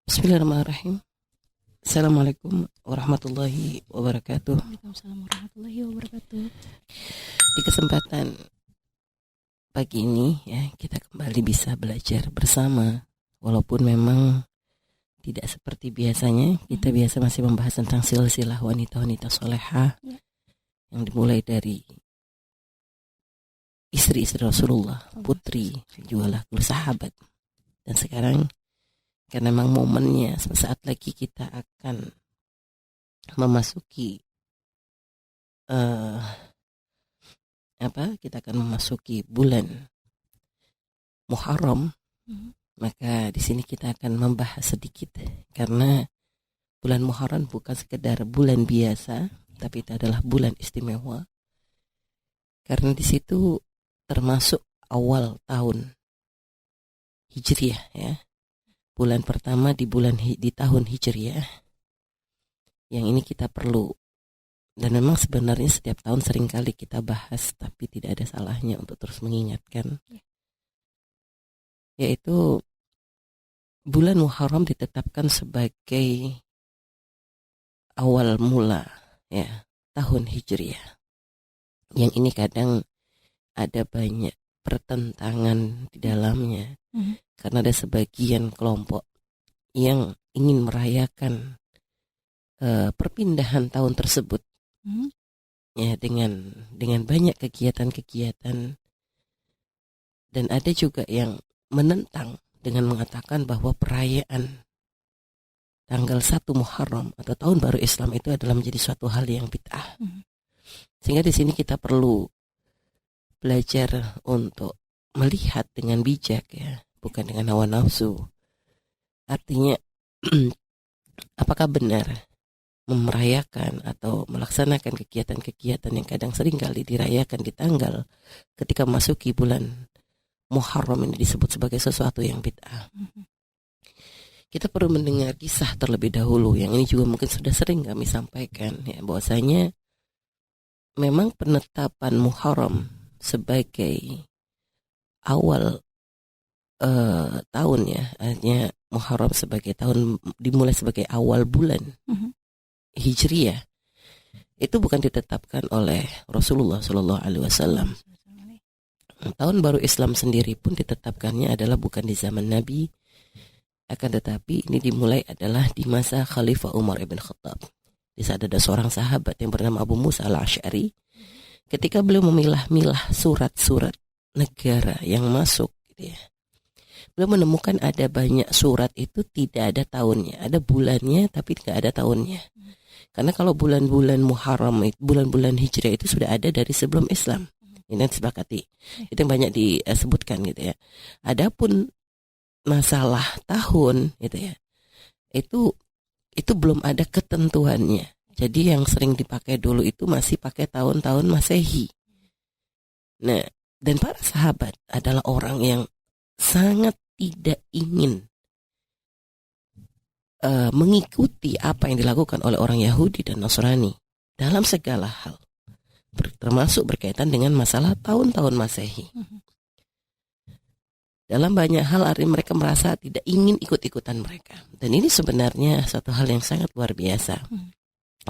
Bismillahirrahmanirrahim. Assalamualaikum warahmatullahi wabarakatuh. Waalaikumsalam warahmatullahi wabarakatuh. Di kesempatan pagi ini ya, kita kembali bisa belajar bersama. Walaupun memang tidak seperti biasanya, kita biasa masih membahas tentang silsilah wanita-wanita solehah yang dimulai dari istri-istri Rasulullah, putri, juga sahabat. Dan sekarang karena memang momennya sesaat lagi kita akan memasuki kita akan memasuki bulan Muharram, maka di sini kita akan membahas sedikit karena bulan Muharram bukan sekedar bulan biasa, tapi itu adalah bulan istimewa karena di situ termasuk awal tahun Hijriah ya. Bulan pertama di tahun Hijriah. Yang ini kita perlu, dan memang sebenarnya setiap tahun seringkali kita bahas, tapi tidak ada salahnya untuk terus mengingatkan. Yaitu bulan Muharram ditetapkan sebagai awal mula ya tahun Hijriah. Yang ini kadang ada banyak pertentangan di dalamnya. Karena ada sebagian kelompok yang ingin merayakan perpindahan tahun tersebut ya dengan banyak kegiatan-kegiatan, dan ada juga yang menentang dengan mengatakan bahwa perayaan tanggal 1 Muharram atau tahun baru Islam itu adalah menjadi suatu hal yang bid'ah. Sehingga di sini kita perlu belajar untuk melihat dengan bijak ya, bukan dengan hawa nafsu. Artinya apakah benar merayakan atau melaksanakan kegiatan-kegiatan yang kadang sering kali dirayakan di tanggal ketika memasuki bulan Muharram ini disebut sebagai sesuatu yang bid'ah. Kita perlu mendengar kisah terlebih dahulu, yang ini juga mungkin sudah sering kami sampaikan ya, bahwasanya memang penetapan Muharram sebagai awal tahun ya, artinya Muharram sebagai tahun dimulai sebagai awal bulan Hijriah, itu bukan ditetapkan oleh Rasulullah Shallallahu Alaihi Wasallam. Tahun baru Islam sendiri pun ditetapkannya adalah bukan di zaman Nabi, akan tetapi ini dimulai adalah di masa Khalifah Umar ibn Khattab. Di saat ada seorang sahabat yang bernama Abu Musa al-Asy'ari, ketika beliau memilah-milah surat-surat negara yang masuk gitu ya, beliau menemukan ada banyak surat itu tidak ada tahunnya, ada bulannya tapi tidak ada tahunnya. Karena kalau bulan-bulan Muharram, bulan-bulan Hijriah itu sudah ada dari sebelum Islam. Ini disepakati. Itu yang banyak disebutkan gitu ya. Adapun masalah tahun gitu ya, itu belum ada ketentuannya. Jadi yang sering dipakai dulu itu masih pakai tahun-tahun Masehi. Nah, dan para sahabat adalah orang yang sangat tidak ingin mengikuti apa yang dilakukan oleh orang Yahudi dan Nasrani dalam segala hal, termasuk berkaitan dengan masalah tahun-tahun Masehi. Dalam banyak hal artinya mereka merasa tidak ingin ikut-ikutan mereka. Dan ini sebenarnya satu hal yang sangat luar biasa.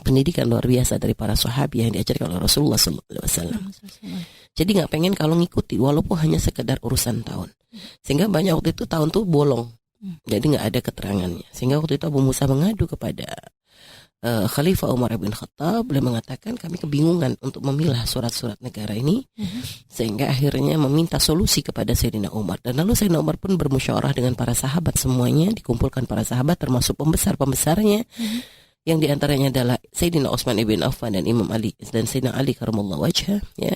Pendidikan luar biasa dari para sahabat yang diajarkan oleh Rasulullah SAW. Jadi nggak pengen kalau ngikuti walaupun hanya sekedar urusan tahun. Sehingga banyak waktu itu tahun tuh bolong. Jadi nggak ada keterangannya. Sehingga waktu itu Abu Musa mengadu kepada Khalifah Umar bin Khattab. Beliau mengatakan kami kebingungan untuk memilah surat-surat negara ini. Sehingga akhirnya meminta solusi kepada Sayyidina Umar. Dan lalu Sayyidina Umar pun bermusyawarah dengan para sahabat semuanya. Dikumpulkan para sahabat termasuk pembesar-pembesarnya. Yang diantaranya adalah Sayyidina Utsman ibn Affan dan Imam Ali dan Sayyidina Ali karramallahu wajhah ya.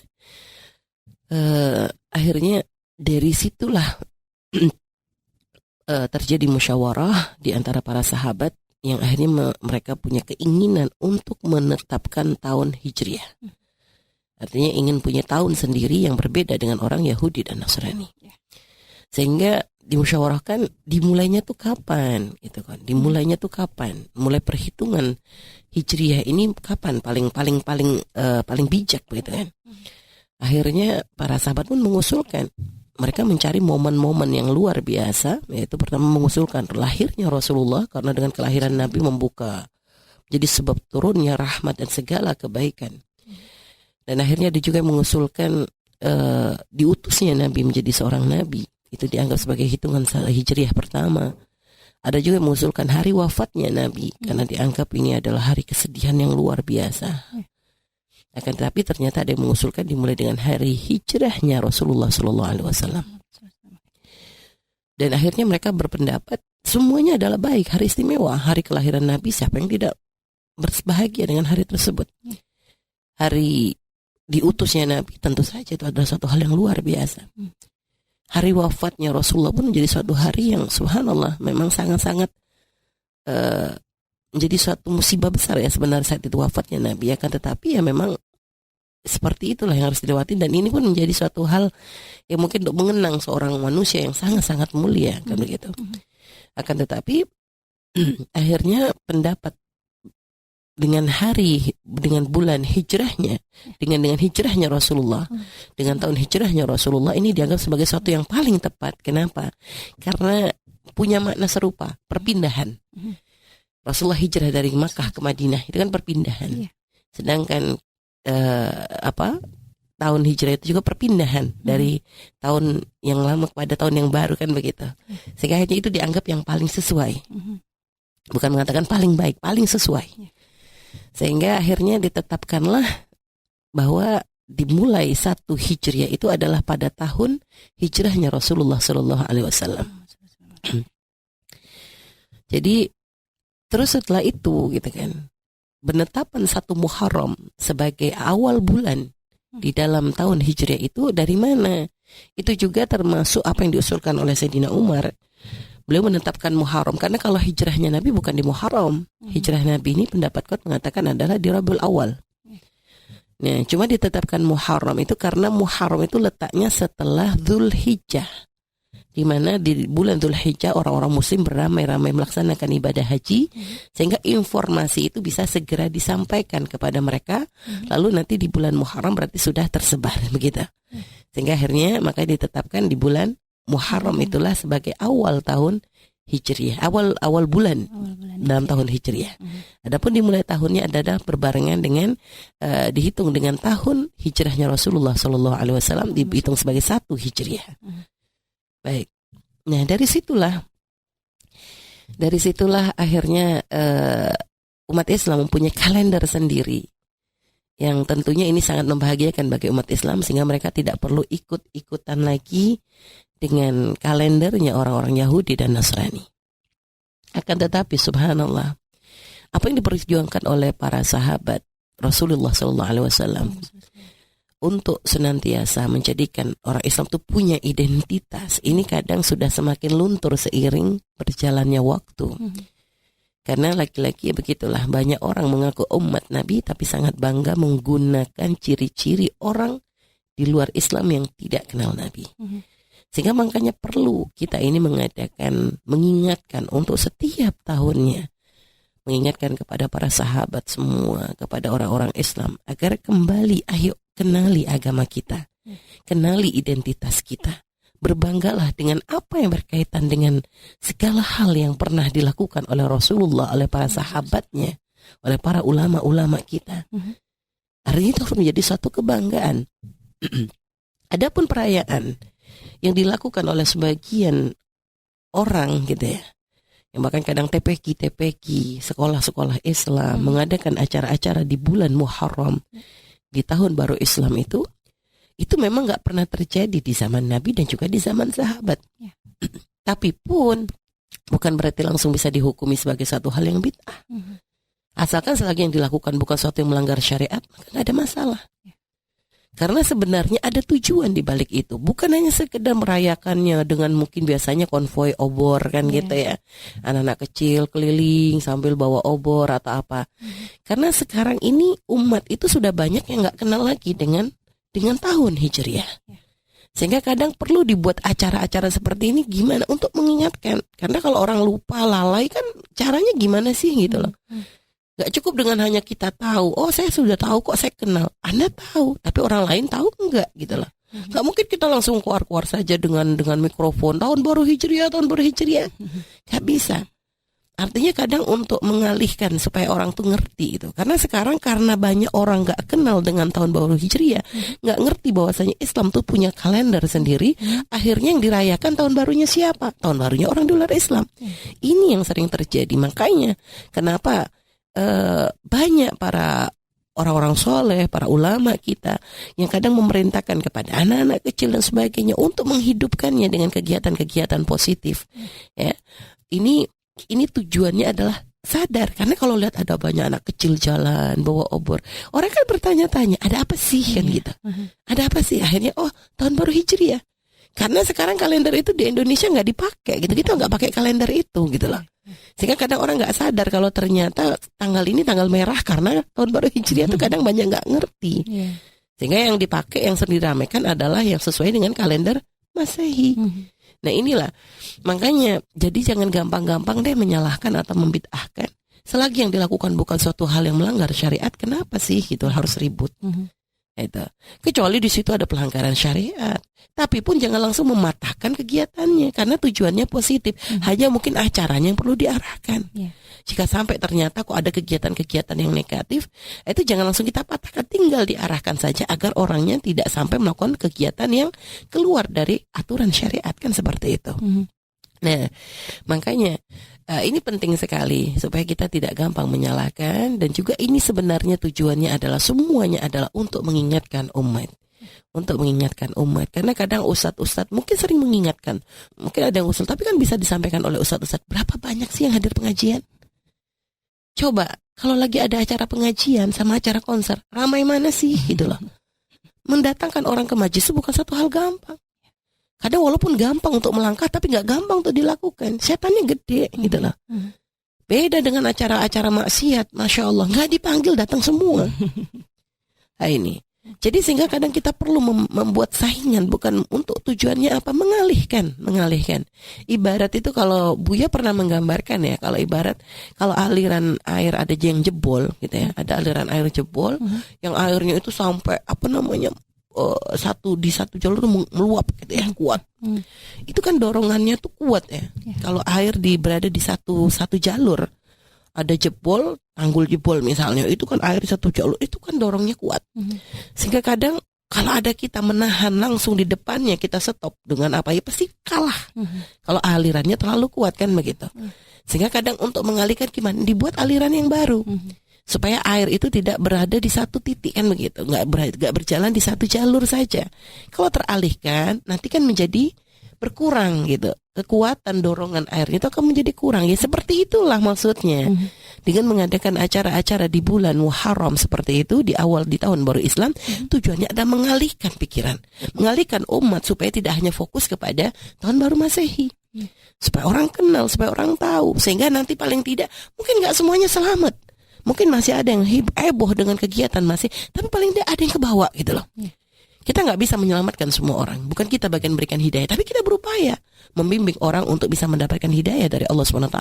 Akhirnya dari situlah terjadi musyawarah di antara para sahabat yang akhirnya mereka punya keinginan untuk menetapkan tahun Hijriah. Artinya ingin punya tahun sendiri yang berbeda dengan orang Yahudi dan Nasrani. Sehingga dimusyawarahkan dimulainya tuh kapan gitu kan. Dimulainya tuh kapan? Mulai perhitungan Hijriah ini kapan paling bijak begitu kan. Akhirnya para sahabat pun mengusulkan mereka mencari momen-momen yang luar biasa, yaitu pertama mengusulkan lahirnya Rasulullah, karena dengan kelahiran Nabi membuka jadi sebab turunnya rahmat dan segala kebaikan. Dan akhirnya dia juga mengusulkan diutusnya Nabi menjadi seorang Nabi. Itu dianggap sebagai hitungan hijriah pertama. Ada juga yang mengusulkan hari wafatnya Nabi, karena dianggap ini adalah hari kesedihan yang luar biasa. Akan tetapi ternyata ada yang mengusulkan dimulai dengan hari hijrahnya Rasulullah SAW. Dan akhirnya mereka berpendapat semuanya adalah baik, hari istimewa, hari kelahiran Nabi, siapa yang tidak berbahagia dengan hari tersebut. Hari diutusnya Nabi tentu saja itu adalah suatu hal yang luar biasa. Hari wafatnya Rasulullah pun menjadi suatu hari yang subhanallah memang sangat-sangat menjadi suatu musibah besar ya sebenarnya saat itu wafatnya Nabi. Akan tetapi ya memang seperti itulah yang harus dilewati, dan ini pun menjadi suatu hal yang mungkin untuk mengenang seorang manusia yang sangat-sangat mulia kan begitu. Akan tetapi akhirnya pendapat dengan bulan hijrahnya, dengan hijrahnya Rasulullah, dengan tahun hijrahnya Rasulullah ini dianggap sebagai sesuatu yang paling tepat. Kenapa? Karena punya makna serupa, perpindahan. Rasulullah hijrah dari Makkah ke Madinah itu kan perpindahan. Sedangkan tahun hijrah itu juga perpindahan dari tahun yang lama kepada tahun yang baru kan begitu. Sehingga akhirnya itu dianggap yang paling sesuai. Bukan mengatakan paling baik, paling sesuai. Sehingga akhirnya ditetapkanlah bahwa dimulai 1 Hijriah itu adalah pada tahun hijrahnya Rasulullah SAW. Jadi terus setelah itu gitu kan, penetapan 1 Muharram sebagai awal bulan di dalam tahun Hijriah itu dari mana? Itu juga termasuk apa yang diusulkan oleh Sayyidina Umar. Beliau menetapkan Muharram karena kalau hijrahnya Nabi bukan di Muharram. Hijrah Nabi ini pendapat kuat mengatakan adalah di Rabiul Awal. Nah, cuma ditetapkan Muharram itu karena Muharram itu letaknya setelah Dzulhijjah, di mana di bulan Dzulhijjah orang-orang muslim beramai-ramai melaksanakan ibadah haji, sehingga informasi itu bisa segera disampaikan kepada mereka. Lalu nanti di bulan Muharram berarti sudah tersebar begitu. Sehingga akhirnya maka ditetapkan di bulan Muharram itulah sebagai awal tahun Hijriah, awal bulan dalam tahun Hijriah. Adapun dimulai tahunnya adalah berbarengan dengan dihitung dengan tahun hijrahnya Rasulullah SAW, dihitung sebagai 1 Hijriah. Baik. Nah, dari situlah akhirnya umat Islam mempunyai kalender sendiri yang tentunya ini sangat membahagiakan bagi umat Islam, sehingga mereka tidak perlu ikut-ikutan lagi dengan kalendernya orang-orang Yahudi dan Nasrani. Akan tetapi subhanallah, apa yang diperjuangkan oleh para sahabat Rasulullah SAW untuk senantiasa menjadikan orang Islam itu punya identitas, ini kadang sudah semakin luntur seiring berjalannya waktu. Karena laki-laki ya begitulah, banyak orang mengaku umat Nabi tapi sangat bangga menggunakan ciri-ciri orang di luar Islam yang tidak kenal Nabi. Sehingga makanya perlu kita ini mengingatkan untuk setiap tahunnya, mengingatkan kepada para sahabat semua, kepada orang-orang Islam, agar kembali, ayo kenali agama kita, kenali identitas kita, berbanggalah dengan apa yang berkaitan dengan segala hal yang pernah dilakukan oleh Rasulullah, oleh para sahabatnya, oleh para ulama-ulama kita. Artinya itu harus menjadi suatu kebanggaan. Adapun perayaan yang dilakukan oleh sebagian orang gitu ya, yang bahkan kadang TPQ sekolah-sekolah Islam mengadakan acara-acara di bulan Muharram di tahun baru Islam itu memang gak pernah terjadi di zaman Nabi dan juga di zaman sahabat. Tapi pun bukan berarti langsung bisa dihukumi sebagai satu hal yang bid'ah. Asalkan selagi yang dilakukan bukan sesuatu yang melanggar syariat, maka gak ada masalah. Karena sebenarnya ada tujuan di balik itu. Bukan hanya sekedar merayakannya dengan mungkin biasanya konvoi obor kan gitu ya. Anak-anak kecil keliling sambil bawa obor atau apa. Karena sekarang ini umat itu sudah banyak yang gak kenal lagi dengan tahun Hijriah. Sehingga kadang perlu dibuat acara-acara seperti ini gimana untuk mengingatkan. Karena kalau orang lupa, lalai kan caranya gimana sih gitu loh. Gak cukup dengan hanya kita tahu, oh saya sudah tahu kok, saya kenal. Anda tahu, tapi orang lain tahu enggak gitu loh. Nggak mungkin kita langsung keluar-keluar saja dengan mikrofon tahun baru Hijriah. Nggak bisa. Artinya kadang untuk mengalihkan supaya orang tuh ngerti itu. Karena sekarang karena banyak orang nggak kenal dengan tahun baru Hijriah, nggak ngerti bahwasanya Islam tuh punya kalender sendiri. Akhirnya yang dirayakan tahun barunya siapa? Tahun barunya orang di luar Islam. Ini yang sering terjadi. Makanya kenapa banyak para orang-orang soleh, para ulama kita yang kadang memerintahkan kepada anak-anak kecil dan sebagainya untuk menghidupkannya dengan kegiatan-kegiatan positif. Ya, ini tujuannya adalah sadar, karena kalau lihat ada banyak anak kecil jalan bawa obor, orang kan bertanya-tanya ada apa sih kan gitu, ada apa sih, akhirnya tahun baru Hijriah. Karena sekarang kalender itu di Indonesia nggak dipakai gitu, kita nggak pakai kalender itu gitu loh. Sehingga kadang orang nggak sadar kalau ternyata tanggal ini tanggal merah karena tahun baru Hijriah itu kadang banyak nggak ngerti. Sehingga yang dipakai, yang sering diramaikan adalah yang sesuai dengan kalender Masehi. Nah inilah, makanya jadi jangan gampang-gampang deh menyalahkan atau membid'ahkan. Selagi yang dilakukan bukan suatu hal yang melanggar syariat, kenapa sih gitu harus ribut? Itu. Kecuali di situ ada pelanggaran syariat. Tapi pun jangan langsung mematahkan kegiatannya karena tujuannya positif. Hanya mungkin acaranya yang perlu diarahkan. Jika sampai ternyata kok ada kegiatan-kegiatan yang negatif, itu jangan langsung kita patahkan, tinggal diarahkan saja agar orangnya tidak sampai melakukan kegiatan yang keluar dari aturan syariat, kan seperti itu. Nah, makanya ini penting sekali supaya kita tidak gampang menyalahkan, dan juga ini sebenarnya tujuannya adalah semuanya adalah untuk mengingatkan umat. Karena kadang ustadz mungkin sering mengingatkan, mungkin ada yang usul, tapi kan bisa disampaikan oleh ustadz, berapa banyak sih yang hadir pengajian? Coba kalau lagi ada acara pengajian sama acara konser, ramai mana sih gitu loh. Mendatangkan orang ke majlis itu bukan satu hal gampang. Kadang walaupun gampang untuk melangkah, tapi nggak gampang untuk dilakukan. Setannya gede gitu loh. Beda dengan acara-acara maksiat, Masya Allah, nggak dipanggil datang semua. Nah ini. Jadi sehingga kadang kita perlu membuat saingan, bukan untuk tujuannya apa, mengalihkan. Ibarat itu kalau Buya pernah menggambarkan ya, kalau aliran air ada yang jebol gitu ya, ada aliran air jebol yang airnya itu sampai satu jalur meluap gitu ya, kuat. Itu kan dorongannya tuh kuat ya. Kalau air berada di satu jalur, ada jebol, tanggul jebol misalnya, itu kan air satu jalur, itu kan dorongnya kuat. Sehingga kadang kalau ada kita menahan langsung di depannya, kita stop dengan apa ya, pasti kalah. Kalau alirannya terlalu kuat kan begitu. Sehingga kadang untuk mengalihkan gimana, dibuat aliran yang baru. Supaya air itu tidak berada di satu titik kan begitu, nggak berjalan di satu jalur saja. Kalau teralihkan, nanti kan menjadi berkurang gitu. Kekuatan dorongan airnya itu akan menjadi kurang. Ya seperti itulah maksudnya. Dengan mengadakan acara-acara di bulan Muharram seperti itu di tahun baru Islam, tujuannya adalah mengalihkan pikiran, mengalihkan umat supaya tidak hanya fokus kepada tahun baru Masehi. Supaya orang kenal, supaya orang tahu, sehingga nanti paling tidak, mungkin nggak semuanya selamat. Mungkin masih ada yang heboh dengan kegiatan masih, tapi paling tidak ada yang kebawa gitu loh. Kita nggak bisa menyelamatkan semua orang. Bukan kita bagian berikan hidayah, tapi kita berupaya membimbing orang untuk bisa mendapatkan hidayah dari Allah SWT.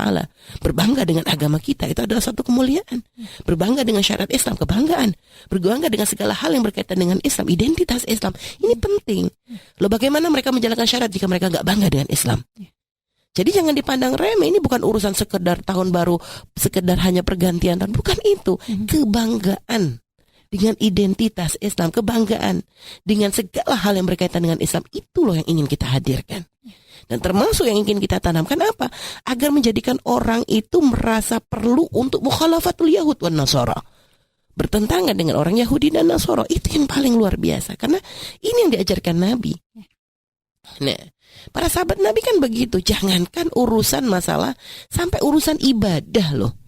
Berbangga dengan agama kita, itu adalah satu kemuliaan. Berbangga dengan syariat Islam, kebanggaan. Berbangga dengan segala hal yang berkaitan dengan Islam, identitas Islam. Ini penting. Loh, bagaimana mereka menjalankan syariat jika mereka nggak bangga dengan Islam? Jadi jangan dipandang remeh. Ini bukan urusan sekedar tahun baru, sekedar hanya pergantian tahun. Bukan itu. Kebanggaan dengan identitas Islam, kebanggaan dengan segala hal yang berkaitan dengan Islam, itu loh yang ingin kita hadirkan. Dan termasuk yang ingin kita tanamkan apa? Agar menjadikan orang itu merasa perlu untuk mukhalafatul Yahud wan Nasara, bertentangan dengan orang Yahudi dan Nasara. Itu yang paling luar biasa, karena ini yang diajarkan Nabi. Nah, para sahabat Nabi kan begitu. Jangankan urusan masalah, sampai urusan ibadah loh.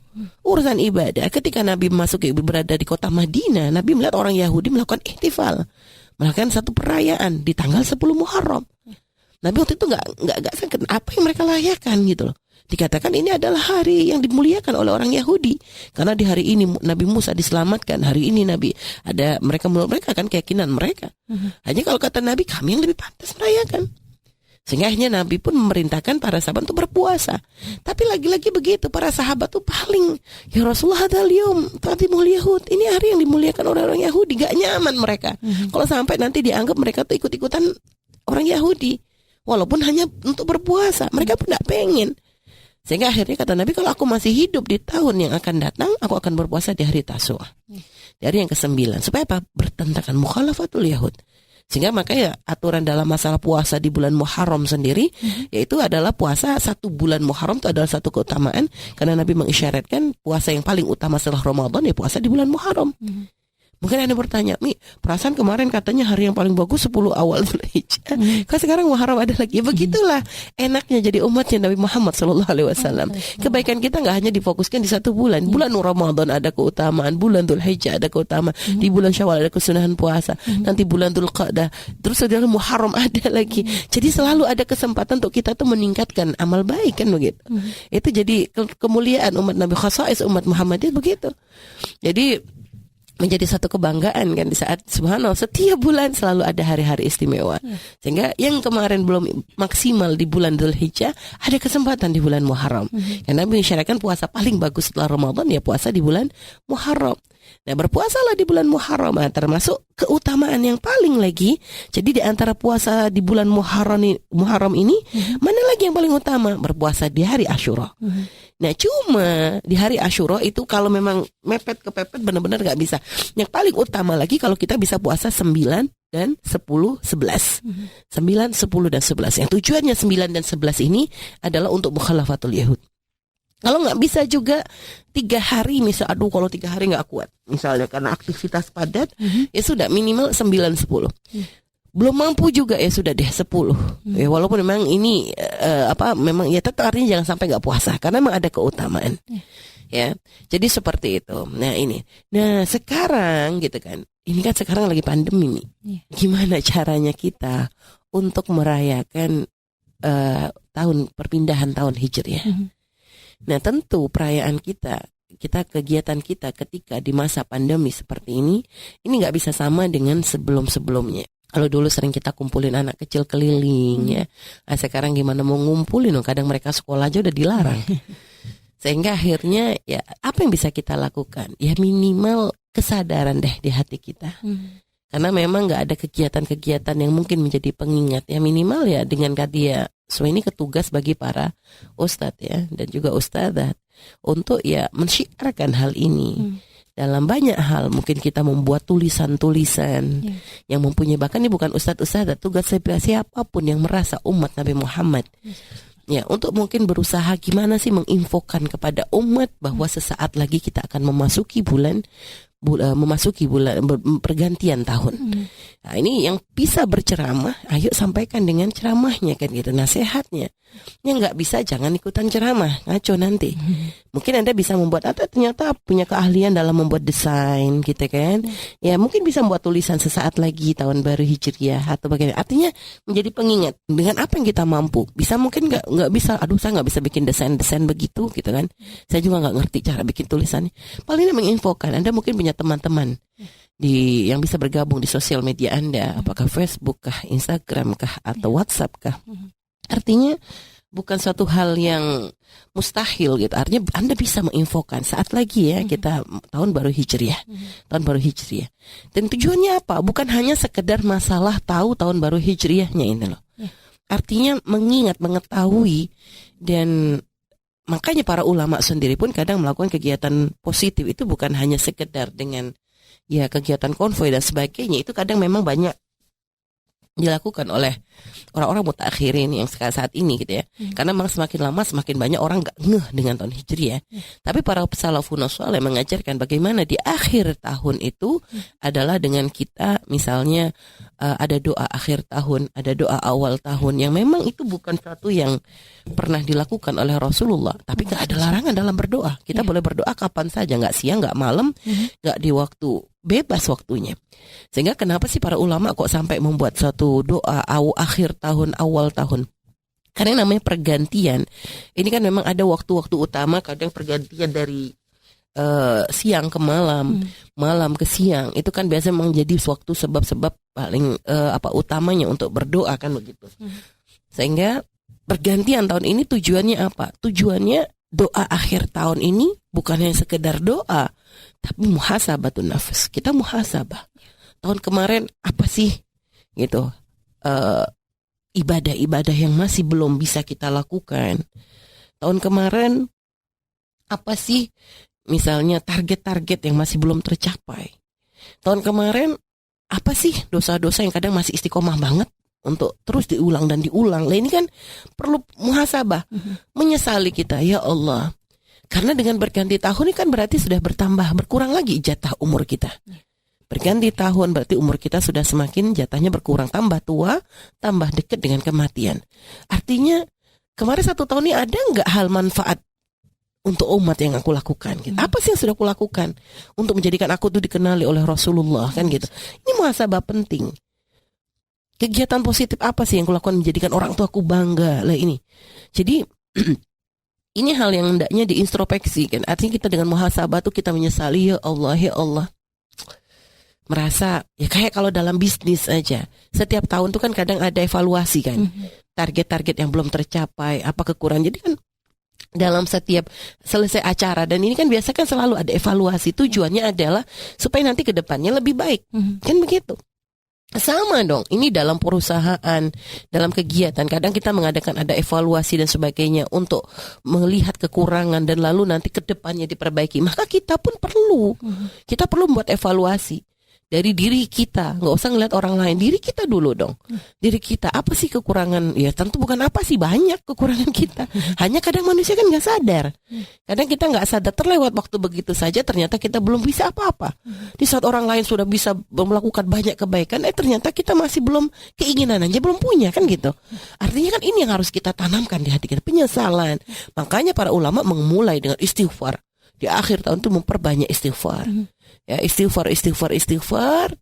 Urusan ibadah, ketika Nabi berada di kota Madinah, Nabi melihat orang Yahudi melakukan ihtifal, melakukan satu perayaan di tanggal 10 Muharram. Nabi waktu itu nggak sakit apa yang mereka layakan gitu loh. Dikatakan ini adalah hari yang dimuliakan oleh orang Yahudi, karena di hari ini Nabi Musa diselamatkan, hari ini mereka kan keyakinan mereka. Hanya kalau kata Nabi, kami yang lebih pantas merayakan. Sehingga akhirnya Nabi pun memerintahkan para sahabat untuk berpuasa. Tapi lagi-lagi begitu, para sahabat tuh paling, ya Rasulullah hadzal yaum ta'zimul Yahud. Ini hari yang dimuliakan orang-orang Yahudi, gak nyaman mereka. Kalau sampai nanti dianggap mereka tuh ikut-ikutan orang Yahudi, walaupun hanya untuk berpuasa, mereka pun gak pengen. Sehingga akhirnya kata Nabi, kalau aku masih hidup di tahun yang akan datang, aku akan berpuasa di hari Tasu'a, di hari yang ke-9. Supaya apa? Bertentangan mukhalafatul Yahud. Sehingga makanya aturan dalam masalah puasa di bulan Muharram sendiri, yaitu adalah puasa 1 bulan Muharram itu adalah satu keutamaan. Karena Nabi mengisyaratkan puasa yang paling utama setelah Ramadan ya puasa di bulan Muharram. Mungkin Anda bertanya, Mi, perasaan kemarin katanya hari yang paling bagus 10 awal Dzulhijjah. Kok sekarang Muharram ada lagi? Ya begitulah enaknya jadi umatnya Nabi Muhammad SAW. Kebaikan kita nggak hanya difokuskan di 1 bulan. Bulan Ramadan ada keutamaan, bulan Dzulhijjah ada keutamaan, di bulan Syawal ada kesunahan puasa, nanti bulan Dzulqa'dah, terus dalam Muharram ada lagi. Jadi selalu ada kesempatan untuk kita tuh meningkatkan amal baik kan begitu. Itu jadi kemuliaan umat Nabi, khasais umat Muhammadiyah begitu. Jadi menjadi satu kebanggaan kan di saat subhanallah setiap bulan selalu ada hari-hari istimewa. Sehingga yang kemarin belum maksimal di bulan Dzulhijjah ada kesempatan di bulan Muharram. Karena Nabi mengisyaratkan puasa paling bagus setelah Ramadan ya puasa di bulan Muharram. Nah, berpuasalah di bulan Muharram, termasuk keutamaan yang paling lagi. Jadi di antara puasa di bulan Muharram ini, mana lagi yang paling utama? Berpuasa di hari Asyura. Nah, cuma di hari Asyura itu kalau memang mepet kepepet benar-benar nggak bisa. Yang paling utama lagi kalau kita bisa puasa 9 dan 10, 11. 9, 10 dan 11. Yang tujuannya 9 dan 11 ini adalah untuk mukhalafatul Yahud. Kalau nggak bisa juga 3 hari, misal kalau 3 hari nggak kuat, misalnya karena aktivitas padat, ya sudah minimal 9, 10. Belum mampu juga ya sudah deh 10. Ya walaupun memang ini memang ya tetap artinya jangan sampai nggak puasa karena memang ada keutamaan. Ya, jadi seperti itu. Nah sekarang gitu kan, ini kan sekarang lagi pandemi nih. Gimana caranya kita untuk merayakan perpindahan tahun Hijriah? Nah tentu perayaan kita kegiatan kita ketika di masa pandemi seperti ini nggak bisa sama dengan sebelum-sebelumnya. Kalau dulu sering kita kumpulin anak kecil keliling ya, sekarang gimana mau ngumpulin? Kadang mereka sekolah aja udah dilarang. Sehingga akhirnya ya apa yang bisa kita lakukan? Ya minimal kesadaran deh di hati kita. Karena memang nggak ada kegiatan-kegiatan yang mungkin menjadi pengingat. Ya minimal ya dengan kadia. So ini ketugas bagi para ustadz ya dan juga ustadzat untuk ya mensyiarkan hal ini. Dalam banyak hal mungkin kita membuat tulisan-tulisan yang mempunyai, bahkan ini bukan ustadz-ustadzat, tugas siapapun yang merasa umat Nabi Muhammad. Ya, untuk mungkin berusaha gimana sih menginfokan kepada umat bahwa sesaat lagi kita akan memasuki bulan pergantian tahun. Nah, ini yang bisa berceramah, ayo sampaikan dengan ceramahnya kan gitu, nasihatnya. Yang nggak bisa jangan ikutan ceramah, ngaco nanti. Mungkin Anda bisa membuat atau ternyata punya keahlian dalam membuat desain gitu kan. Ya mungkin bisa membuat tulisan sesaat lagi tahun baru Hijriah atau bagaimana. Artinya menjadi pengingat dengan apa yang kita mampu. Bisa mungkin nggak bisa, saya nggak bisa bikin desain begitu gitu kan. Saya juga nggak ngerti cara bikin tulisannya. Paling ini menginfokan. Anda mungkin punya teman-teman yang bisa bergabung di sosial media Anda, apakah Facebook kah, Instagram kah, atau WhatsApp kah. Artinya bukan suatu hal yang mustahil gitu. Artinya Anda bisa menginfokan saat lagi ya kita tahun baru Hijriah. Tahun baru Hijriah. Dan tujuannya apa? Bukan hanya sekedar masalah tahu tahun baru Hijriahnya ini loh. Artinya mengingat, mengetahui, dan makanya para ulama sendiri pun kadang melakukan kegiatan positif itu bukan hanya sekedar dengan ya kegiatan konvoi dan sebagainya. Itu kadang memang banyak dilakukan oleh orang-orang mutakhirin yang saat ini gitu ya. Karena memang semakin lama semakin banyak orang gak ngeh dengan tahun Hijriah. Tapi para salafun saleh mengajarkan bagaimana di akhir tahun itu adalah dengan kita misalnya ada doa akhir tahun, ada doa awal tahun yang memang itu bukan satu yang pernah dilakukan oleh Rasulullah. Tapi gak ada larangan dalam berdoa. Kita boleh berdoa kapan saja, gak siang, gak malam, gak di waktu bebas waktunya. Sehingga kenapa sih para ulama kok sampai membuat satu doa akhir tahun, awal tahun? Karena namanya pergantian. Ini kan memang ada waktu-waktu utama, kadang pergantian dari siang ke malam, malam ke siang. Itu kan biasanya menjadi suatu sebab-sebab paling utamanya untuk berdoa kan begitu. Sehingga pergantian tahun ini tujuannya apa? Tujuannya doa akhir tahun ini bukan hanya sekedar doa, tapi muhasabatun nafs. Kita muhasabah. Tahun kemarin apa sih gitu? Ibadah-ibadah yang masih belum bisa kita lakukan. Tahun kemarin apa sih misalnya target-target yang masih belum tercapai. Tahun kemarin apa sih dosa-dosa yang kadang masih istiqomah banget untuk terus diulang dan diulang. Lah ini kan perlu muhasabah, menyesali kita, ya Allah. Karena dengan berganti tahun ini kan berarti sudah berkurang lagi jatah umur kita. Berganti tahun berarti umur kita sudah semakin jatahnya berkurang, tambah tua, tambah dekat dengan kematian. Artinya kemarin 1 tahun ini ada nggak hal manfaat untuk umat yang aku lakukan? Gitu. Apa sih yang sudah aku lakukan untuk menjadikan aku tuh dikenali oleh Rasulullah kan gitu? Ini muhasabah penting. Kegiatan positif apa sih yang aku lakukan menjadikan orang tua aku bangga lah ini. Jadi ini hal yang hendaknya diintrospeksi kan. Artinya kita dengan muhasabah tuh kita menyesali, ya Allah. Merasa ya kayak kalau dalam bisnis aja. Setiap tahun tuh kan kadang ada evaluasi kan. Target-target yang belum tercapai, apa kekurangan. Jadi kan dalam setiap selesai acara dan ini kan biasa kan selalu ada evaluasi. Tujuannya adalah supaya nanti ke depannya lebih baik. Kan begitu. Sama dong, ini dalam perusahaan, dalam kegiatan, kadang kita mengadakan ada evaluasi dan sebagainya untuk melihat kekurangan dan lalu nanti ke depannya diperbaiki. Maka kita pun perlu, kita perlu membuat evaluasi dari diri kita, nggak usah ngeliat orang lain, diri kita dulu dong. Diri kita, apa sih kekurangan? Ya tentu bukan apa sih, banyak kekurangan kita. Hanya kadang manusia kan nggak sadar. Kadang kita nggak sadar, terlewat waktu begitu saja, ternyata kita belum bisa apa-apa. Di saat orang lain sudah bisa melakukan banyak kebaikan, ternyata kita masih belum, keinginan aja belum punya kan gitu. Artinya kan ini yang harus kita tanamkan di hati kita, penyesalan. Makanya para ulama memulai dengan istighfar. Di akhir tahun itu memperbanyak istighfar. Ya, istighfar.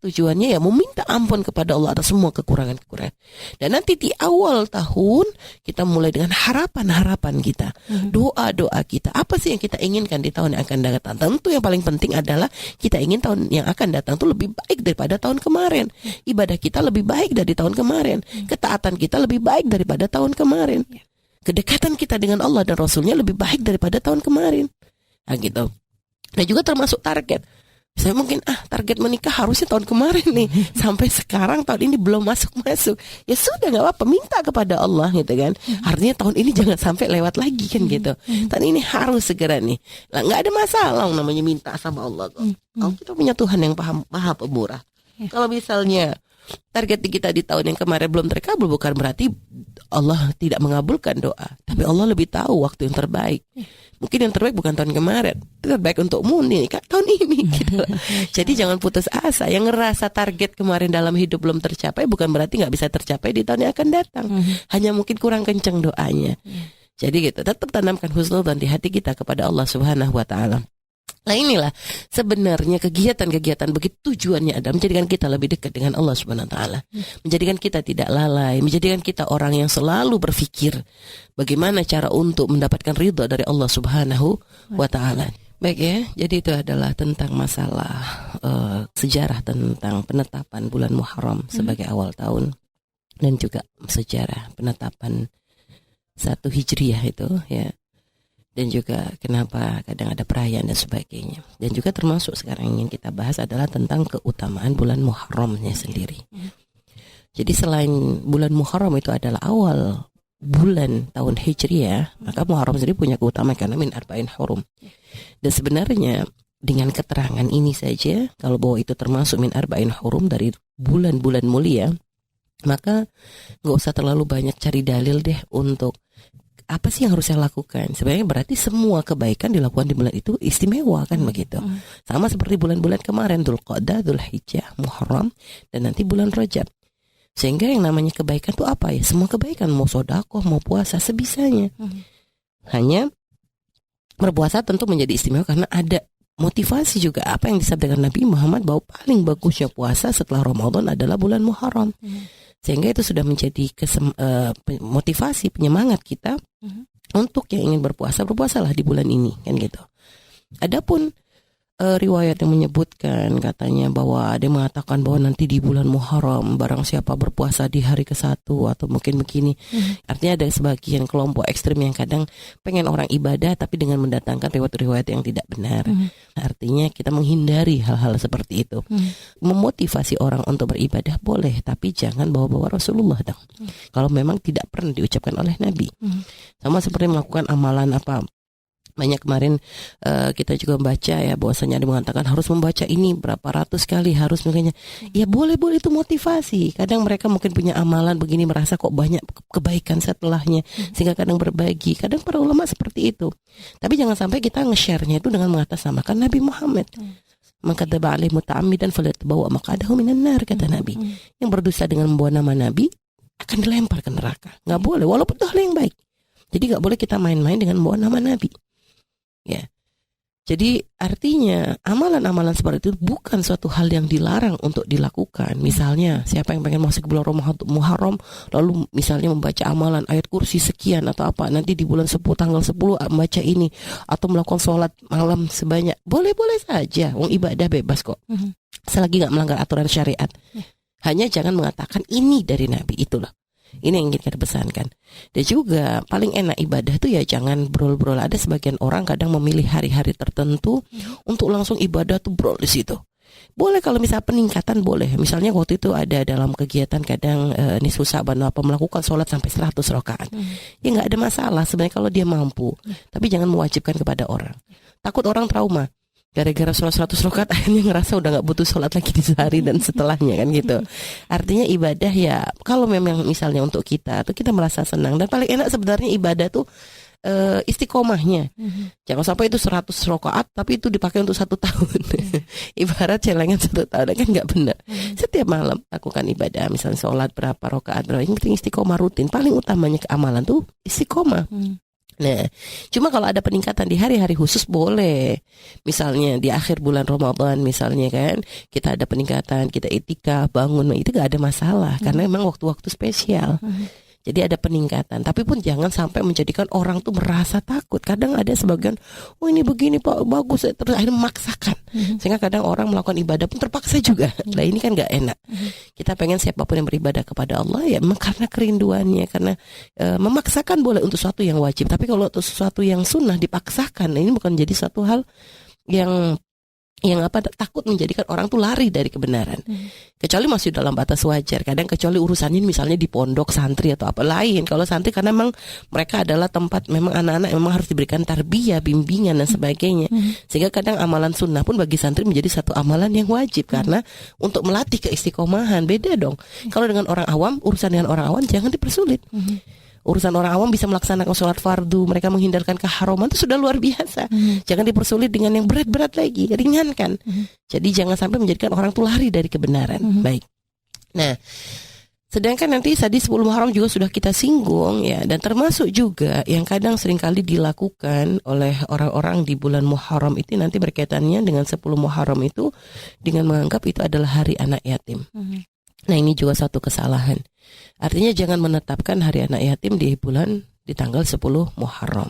Tujuannya ya meminta ampun kepada Allah atas semua kekurangan-kekurangan. Dan nanti di awal tahun kita mulai dengan harapan-harapan kita, doa-doa kita. Apa sih yang kita inginkan di tahun yang akan datang? Tentu yang paling penting adalah kita ingin tahun yang akan datang itu lebih baik daripada tahun kemarin. Ibadah kita lebih baik dari tahun kemarin. Ketaatan kita lebih baik daripada tahun kemarin. Kedekatan kita dengan Allah dan Rasulnya lebih baik daripada tahun kemarin. Nah gitu. Dan juga termasuk target. Saya mungkin target menikah harusnya tahun kemarin nih, sampai sekarang tahun ini belum masuk. Ya sudah, nggak apa-apa, minta kepada Allah gitu kan. Artinya tahun ini jangan sampai lewat lagi kan gitu. Tahun ini harus segera nih. Lah nggak ada masalah namanya minta sama Allah kok. Kalau kita punya Tuhan yang maha pemurah. Kalau misalnya target kita di tahun yang kemarin belum terkabul, bukan berarti Allah tidak mengabulkan doa, tapi Allah lebih tahu waktu yang terbaik. Mungkin yang terbaik bukan tahun kemarin, terbaik untukmu nih kan tahun ini gitu. Jadi jangan putus asa. Yang ngerasa target kemarin dalam hidup belum tercapai bukan berarti nggak bisa tercapai di tahun yang akan datang. Hanya mungkin kurang kencang doanya. Jadi gitu, tetap tanamkan husnudzon di hati kita kepada Allah Subhanahu wa taala. Nah inilah sebenarnya kegiatan-kegiatan begitu tujuannya adalah menjadikan kita lebih dekat dengan Allah Subhanahu wa taala. Menjadikan kita tidak lalai, menjadikan kita orang yang selalu berpikir bagaimana cara untuk mendapatkan ridha dari Allah Subhanahu wa taala. Baik ya, jadi itu adalah tentang masalah sejarah tentang penetapan bulan Muharram sebagai awal tahun dan juga sejarah penetapan 1 Hijriah itu ya. Dan juga kenapa kadang ada perayaan dan sebagainya. Dan juga termasuk sekarang yang ingin kita bahas adalah tentang keutamaan bulan Muharramnya sendiri. Jadi selain bulan Muharram itu adalah awal bulan tahun Hijriah, maka Muharram sendiri punya keutamaan karena min arba'in hurum. Dan sebenarnya dengan keterangan ini saja, kalau bahwa itu termasuk min arba'in hurum dari bulan-bulan mulia, maka gak usah terlalu banyak cari dalil deh untuk apa sih yang harus saya lakukan. Sebenarnya berarti semua kebaikan dilakukan di bulan itu istimewa kan begitu. Sama seperti bulan-bulan kemarin, Dzulqa'dah, Dzulhijjah, Muharram, dan nanti bulan Rajab. Sehingga yang namanya kebaikan itu apa ya? Semua kebaikan, mau sedekah, mau puasa sebisanya. Hanya berpuasa tentu menjadi istimewa karena ada motivasi juga apa yang disabdakan Nabi Muhammad bahwa paling bagusnya puasa setelah Ramadan adalah bulan Muharram. Sehingga itu sudah menjadi motivasi, penyemangat kita untuk yang ingin berpuasa, berpuasalah di bulan ini kan gitu. Adapun riwayat yang menyebutkan katanya bahwa ada yang mengatakan bahwa nanti di bulan Muharram barang siapa berpuasa di hari ke-1 atau mungkin begini. Artinya ada sebagian kelompok ekstrem yang kadang pengen orang ibadah tapi dengan mendatangkan riwayat-riwayat yang tidak benar. Artinya kita menghindari hal-hal seperti itu. Memotivasi orang untuk beribadah boleh, tapi jangan bawa-bawa Rasulullah dong. Kalau memang tidak pernah diucapkan oleh Nabi. Sama seperti melakukan amalan apa. Banyak kemarin kita juga membaca ya bahwasanya ada mengatakan harus membaca ini berapa ratus kali, harus makanya ya boleh itu motivasi. Kadang mereka mungkin punya amalan begini, merasa kok banyak kebaikan setelahnya sehingga kadang berbagi. Kadang para ulama seperti itu. Tapi jangan sampai kita nge-share-nya itu dengan mengatasnamakan Nabi Muhammad. Maka taba alaihi muta'ammidan falyatbawa maq'adahu minan nar, kata Nabi. Yang berdosa dengan membawa nama Nabi akan dilempar ke neraka. Nggak boleh, walaupun itu hal yang baik. Jadi nggak boleh kita main-main dengan membawa nama Nabi. Ya, jadi artinya amalan-amalan seperti itu bukan suatu hal yang dilarang untuk dilakukan. Misalnya siapa yang pengen masuk bulan Muharram lalu misalnya membaca amalan ayat kursi sekian atau apa, nanti di bulan 10 tanggal 10 membaca ini atau melakukan sholat malam sebanyak, boleh-boleh saja. Wong ibadah bebas kok, selagi nggak melanggar aturan syariat. Hanya jangan mengatakan ini dari Nabi, itulah. Ini yang ingin kita pesankan. Dan juga paling enak ibadah itu ya jangan brol-brol. Ada sebagian orang kadang memilih hari-hari tertentu untuk langsung ibadah tuh brol di situ. Boleh kalau misalnya peningkatan boleh. Misalnya waktu itu ada dalam kegiatan kadang nisfu Sa'ban apa melakukan sholat sampai 100 rakaat. Ya nggak ada masalah sebenarnya kalau dia mampu. Tapi jangan mewajibkan kepada orang. Takut orang trauma. Gara-gara sholat 100 rakaat akhirnya ngerasa udah gak butuh sholat lagi di sehari dan setelahnya kan gitu. Artinya ibadah ya kalau memang misalnya untuk kita tuh kita merasa senang. Dan paling enak sebenarnya ibadah tuh istiqomahnya. Jangan sampai itu 100 rakaat tapi itu dipakai untuk 1 tahun. Ibarat celengan 1 tahun kan gak benar. Setiap malam lakukan ibadah, misalnya sholat berapa rakaat, yang penting istiqomah rutin. Paling utamanya keamalan tuh istiqomah. Nah, cuma kalau ada peningkatan di hari-hari khusus boleh. Misalnya di akhir bulan Ramadan misalnya kan, kita ada peningkatan, kita itikaf, bangun, itu gak ada masalah karena memang waktu-waktu spesial. Jadi ada peningkatan, tapi pun jangan sampai menjadikan orang tuh merasa takut. Kadang ada sebagian, oh ini begini Pak, bagus, terus akhirnya memaksakan. Sehingga kadang orang melakukan ibadah pun terpaksa juga. Nah ini kan gak enak. Kita pengen siapapun yang beribadah kepada Allah ya memang karena kerinduannya, karena memaksakan boleh untuk sesuatu yang wajib. Tapi kalau untuk sesuatu yang sunnah dipaksakan, ini bukan jadi suatu hal yang takut menjadikan orang tuh lari dari kebenaran. Kecuali masih dalam batas wajar. Kadang kecuali urusannya misalnya di pondok santri atau apa lain. Kalau santri karena memang mereka adalah tempat memang anak-anak memang harus diberikan tarbiyah, bimbingan dan sebagainya. Sehingga kadang amalan sunnah pun bagi santri menjadi satu amalan yang wajib karena untuk melatih keistiqomahan. Beda dong. Kalau dengan orang awam, urusan dengan orang awam jangan dipersulit. Urusan orang awam bisa melaksanakan sholat fardu, mereka menghindarkan keharaman itu sudah luar biasa. Jangan dipersulit dengan yang berat-berat lagi, ringankan. Jadi jangan sampai menjadikan orang tuh lari dari kebenaran. Baik. Nah, sedangkan nanti tadi 10 Muharram juga sudah kita singgung ya, dan termasuk juga yang kadang seringkali dilakukan oleh orang-orang di bulan Muharram itu nanti berkaitannya dengan 10 Muharram itu dengan menganggap itu adalah hari anak yatim. Nah ini juga satu kesalahan. Artinya jangan menetapkan hari anak yatim di tanggal 10 Muharram.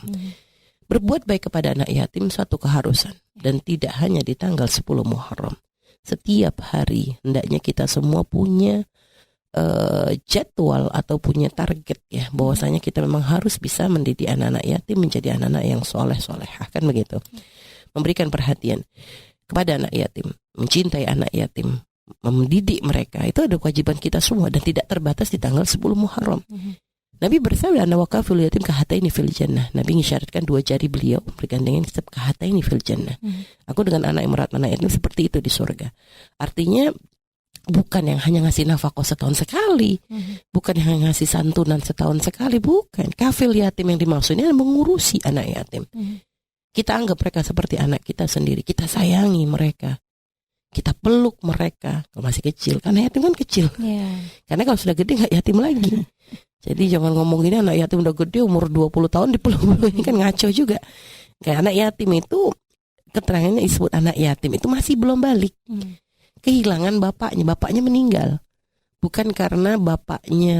Berbuat baik kepada anak yatim suatu keharusan. Dan tidak hanya di tanggal 10 Muharram. Setiap hari hendaknya kita semua punya jadwal atau punya target ya. Bahwasanya kita memang harus bisa mendidik anak-anak yatim menjadi anak-anak yang soleh-solehah. Kan begitu. Memberikan perhatian kepada anak yatim. Mencintai anak yatim. Mendidik mereka itu ada kewajiban kita semua dan tidak terbatas di tanggal 10 Muharram. Nabi bersabda ana waqaful yatim kahataini fil jannah. Nabi mengisyaratkan 2 jari beliau bergandengan kahataini fil jannah. Aku dengan anak yang merawat anak yatim seperti itu di surga. Artinya bukan yang hanya ngasih nafkah setahun sekali, bukan yang ngasih santunan setahun sekali, bukan. Kafil yatim yang dimaksudnya mengurusi anak yatim. Kita anggap mereka seperti anak kita sendiri, kita sayangi mereka. Kita peluk mereka kalau masih kecil, karena yatim kan kecil. Karena kalau sudah gede gak yatim lagi. Jadi jangan ngomong gini anak yatim udah gede umur 20 tahun dipeluk. Ini kan ngaco juga. Kayak anak yatim itu keterangannya disebut anak yatim itu masih belum balik. Kehilangan bapaknya meninggal. Bukan karena bapaknya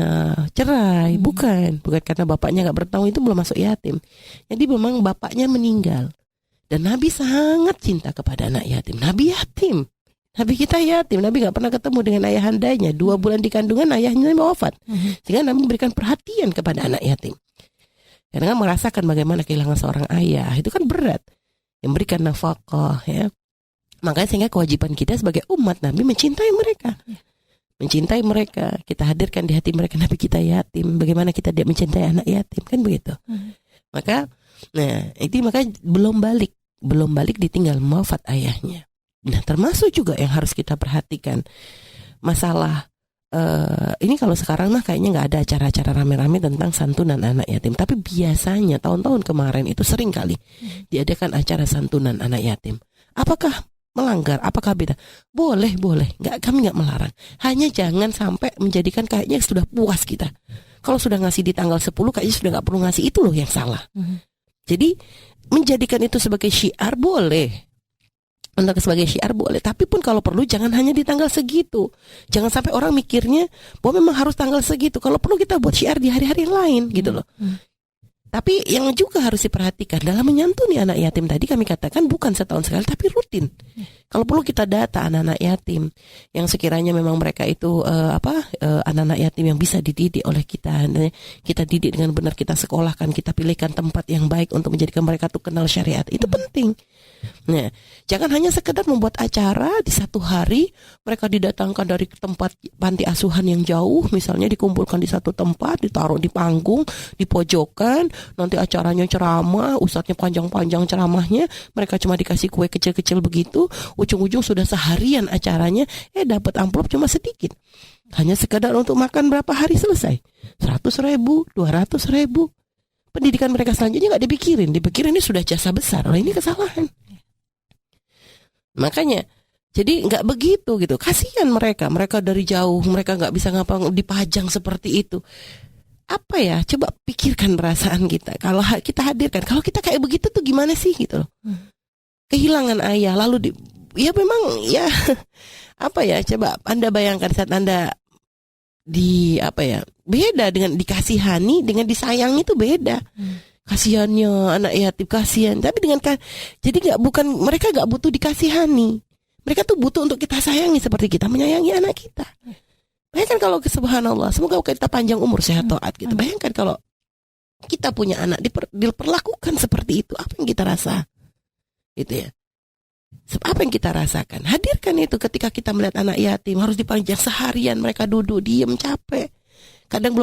cerai, bukan karena bapaknya gak bertanggung, itu belum masuk yatim. Jadi memang bapaknya meninggal. Dan Nabi sangat cinta kepada anak yatim. Nabi yatim. Nabi kita yatim. Nabi gak pernah ketemu dengan ayahandanya. 2 bulan di kandungan ayahnya wafat. Sehingga Nabi memberikan perhatian kepada anak yatim. Karena merasakan bagaimana kehilangan seorang ayah. Itu kan berat. Yang memberikan nafkah, ya. Makanya sehingga kewajiban kita sebagai umat Nabi mencintai mereka. Mencintai mereka. Kita hadirkan di hati mereka Nabi kita yatim. Bagaimana kita dia mencintai anak yatim. Kan begitu. Maka, makanya belum balik ditinggal wafat ayahnya. Nah, termasuk juga yang harus kita perhatikan masalah ini kalau sekarang mah kayaknya nggak ada acara-acara rame-rame tentang santunan anak yatim. Tapi biasanya tahun-tahun kemarin itu sering kali diadakan acara santunan anak yatim. Apakah melanggar? Apakah beda? Boleh. Kami nggak melarang. Hanya jangan sampai menjadikan kayaknya sudah puas kita. Kalau sudah ngasih di tanggal 10 kayaknya sudah nggak perlu ngasih, itu loh yang salah. Jadi menjadikan itu sebagai syiar boleh. Untuk sebagai syiar boleh, tapi pun kalau perlu jangan hanya di tanggal segitu. Jangan sampai orang mikirnya bahwa memang harus tanggal segitu. Kalau perlu kita buat syiar di hari-hari lain gitu loh. Tapi yang juga harus diperhatikan dalam menyantuni anak yatim tadi kami katakan bukan setahun sekali tapi rutin. Kalau perlu kita data anak-anak yatim yang sekiranya memang mereka itu anak-anak yatim yang bisa dididik oleh kita. Kita didik dengan benar, kita sekolahkan, kita pilihkan tempat yang baik untuk menjadikan mereka tuh kenal syariat. Itu penting. Nah, jangan hanya sekedar membuat acara di satu hari mereka didatangkan dari tempat panti asuhan yang jauh, misalnya dikumpulkan di satu tempat, ditaruh di panggung, di pojokan, nanti acaranya ceramah, ustadznya panjang-panjang ceramahnya, mereka cuma dikasih kue kecil-kecil begitu, ujung-ujung sudah seharian acaranya, dapat amplop cuma sedikit, hanya sekedar untuk makan berapa hari selesai, 100.000, 200.000. Pendidikan mereka selanjutnya nggak dipikirin ini sudah jasa besar, ini kesalahan. Makanya jadi nggak begitu gitu, kasihan mereka dari jauh, mereka nggak bisa dipajang seperti itu. Apa ya, coba pikirkan perasaan kita kalau kita hadirkan, kalau kita kayak begitu tuh gimana sih gitu loh. Kehilangan ayah lalu memang ya apa ya, coba Anda bayangkan saat Anda beda dengan dikasihani dengan disayangi itu beda. Kasihannya anak yatim, kasihan. Tapi mereka nggak butuh dikasihani. Mereka tuh butuh untuk kita sayangi seperti kita menyayangi anak kita. Bayangkan kalau subhanallah, semoga kita panjang umur sehat taat gitu. Bayangkan kalau kita punya anak diperlakukan seperti itu, apa yang kita rasa? Gitu ya. Apa yang kita rasakan? Hadirkan itu ketika kita melihat anak yatim harus dipanjang seharian, mereka duduk diam capek. Kadang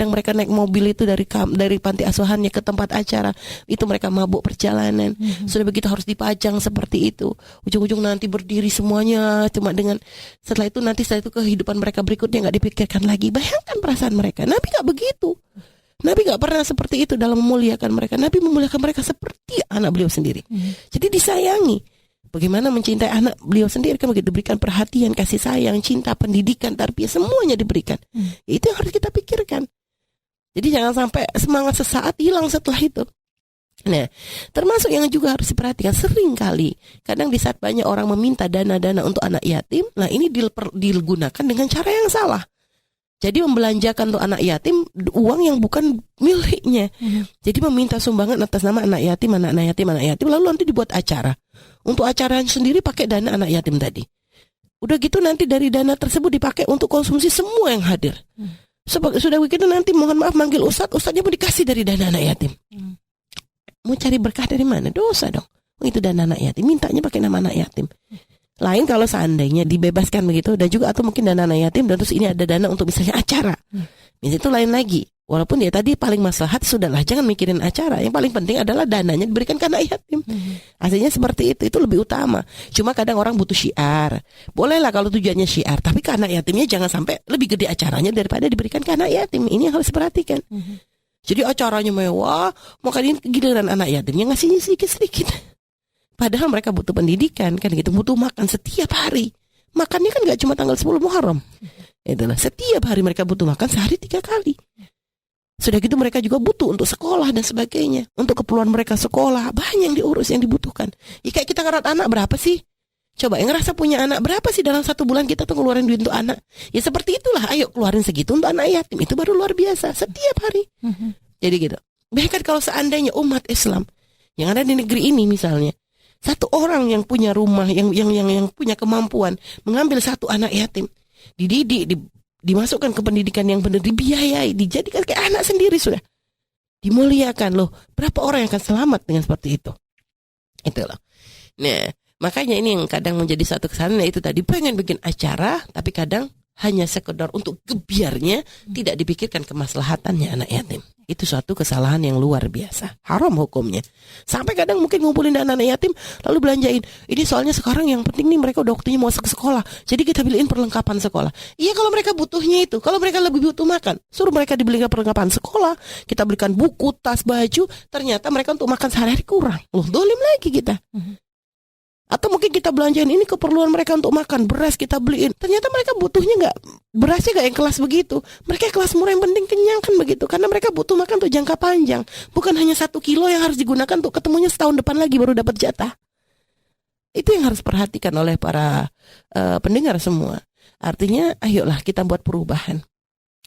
mereka naik mobil itu dari panti asuhannya ke tempat acara, itu mereka mabuk perjalanan. Sudah begitu harus dipajang seperti itu. Ujung-ujung nanti berdiri semuanya setelah itu kehidupan mereka berikutnya nggak dipikirkan lagi. Bayangkan perasaan mereka. Nabi nggak begitu. Nabi nggak pernah seperti itu dalam memuliakan mereka. Nabi memuliakan mereka seperti anak beliau sendiri. Jadi disayangi. Bagaimana mencintai anak beliau sendiri kan begitu, diberikan perhatian, kasih sayang, cinta, pendidikan, tarbiyah, semuanya diberikan. Itu yang harus kita pikirkan. Jadi jangan sampai semangat sesaat hilang setelah itu. Nah, termasuk yang juga harus diperhatikan, sering kali kadang di saat banyak orang meminta dana-dana untuk anak yatim, nah ini digunakan dengan cara yang salah. Jadi membelanjakan untuk anak yatim uang yang bukan miliknya. Jadi meminta sumbangan atas nama anak yatim, lalu nanti dibuat acara. Untuk acaranya sendiri pakai dana anak yatim tadi. Udah gitu nanti dari dana tersebut dipakai untuk konsumsi semua yang hadir. Sudah begitu nanti mohon maaf manggil ustadznya pun dikasih dari dana anak yatim. Mau cari berkah dari mana? Dosa dong. Itu dana anak yatim, mintanya pakai nama anak yatim. Lain kalau seandainya dibebaskan begitu, dan juga atau mungkin dana anak yatim dan terus ini ada dana untuk misalnya acara. Misalnya itu lain lagi. Walaupun dia tadi paling maslahat, sudahlah jangan mikirin acara. Yang paling penting adalah dananya diberikan ke anak yatim. Aslinya seperti itu lebih utama. Cuma kadang orang butuh syiar. Bolehlah kalau tujuannya syiar, tapi ke anak yatimnya jangan sampai lebih gede acaranya daripada diberikan ke anak yatim. Ini yang harus diperhatikan. Jadi acaranya mewah, makanya giliran anak yatimnya ngasihnya sedikit-sedikit. Padahal mereka butuh pendidikan kan gitu, butuh makan setiap hari. Makannya kan gak cuma tanggal 10 Muharram. Itulah, setiap hari mereka butuh makan sehari 3 kali. Sudah gitu mereka juga butuh untuk sekolah dan sebagainya. Untuk keperluan mereka sekolah, banyak yang diurus, yang dibutuhkan. Ya kayak kita ngerawat anak berapa sih? Coba yang ngerasa punya anak, berapa sih dalam 1 bulan kita tuh ngeluarin duit untuk anak? Ya seperti itulah, ayo keluarin segitu untuk anak yatim. Itu baru luar biasa, setiap hari. Jadi gitu. Bahkan kalau seandainya umat Islam yang ada di negeri ini misalnya, Satu orang yang punya rumah, yang punya kemampuan mengambil satu anak yatim, dididik, dimasukkan ke pendidikan yang benar, dibiayai, dijadikan kayak anak sendiri sudah. Dimuliakan loh. Berapa orang yang akan selamat dengan seperti itu? Itu loh. Nah, makanya ini yang kadang menjadi satu kesalahan, itu tadi pengen bikin acara, tapi kadang hanya sekedar untuk gebiarnya, tidak dipikirkan kemaslahatannya anak yatim. Itu suatu kesalahan yang luar biasa. Haram hukumnya. Sampai kadang mungkin ngumpulin dana anak yatim, lalu belanjain. Ini soalnya sekarang yang penting nih mereka udah waktunya mau ke sekolah, jadi kita beliin perlengkapan sekolah. Iya, kalau mereka butuhnya itu. Kalau mereka lebih butuh makan, suruh mereka dibelikan perlengkapan sekolah. Kita belikan buku, tas, baju. Ternyata mereka untuk makan sehari-hari kurang. Loh, dolim lagi kita. Atau mungkin kita belanjain ini keperluan mereka untuk makan, beras kita beliin. Ternyata mereka butuhnya nggak, berasnya nggak yang kelas begitu. Mereka kelas murah yang penting kenyang kan begitu. Karena mereka butuh makan untuk jangka panjang. Bukan hanya 1 kilo yang harus digunakan untuk ketemunya setahun depan lagi baru dapat jatah. Itu yang harus perhatikan oleh para pendengar semua. Artinya, ayolah kita buat perubahan.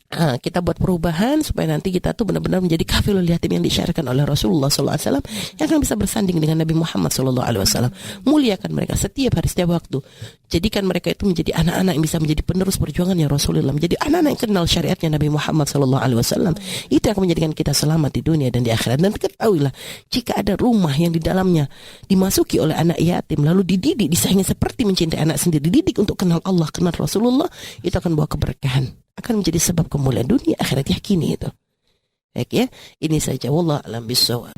Kita buat perubahan supaya nanti kita tuh benar-benar menjadi kafilul yatim yang disyaratkan oleh Rasulullah SAW, yang akan bisa bersanding dengan Nabi Muhammad SAW. Muliakan mereka setiap hari, setiap waktu. Jadikan mereka itu menjadi anak-anak yang bisa menjadi penerus perjuangannya Rasulullah, menjadi anak-anak yang kenal syariatnya Nabi Muhammad SAW. Itu yang akan menjadikan kita selamat di dunia dan di akhirat. Dan ketahuilah, jika ada rumah yang di dalamnya dimasuki oleh anak yatim, lalu dididik, disayangi seperti mencintai anak sendiri, dididik untuk kenal Allah, kenal Rasulullah, itu akan bawa keberkahan, akan menjadi sebab kemuliaan dunia akhirat, yakini itu. Baik ya, ini saja, wallahu a'lam bishawab.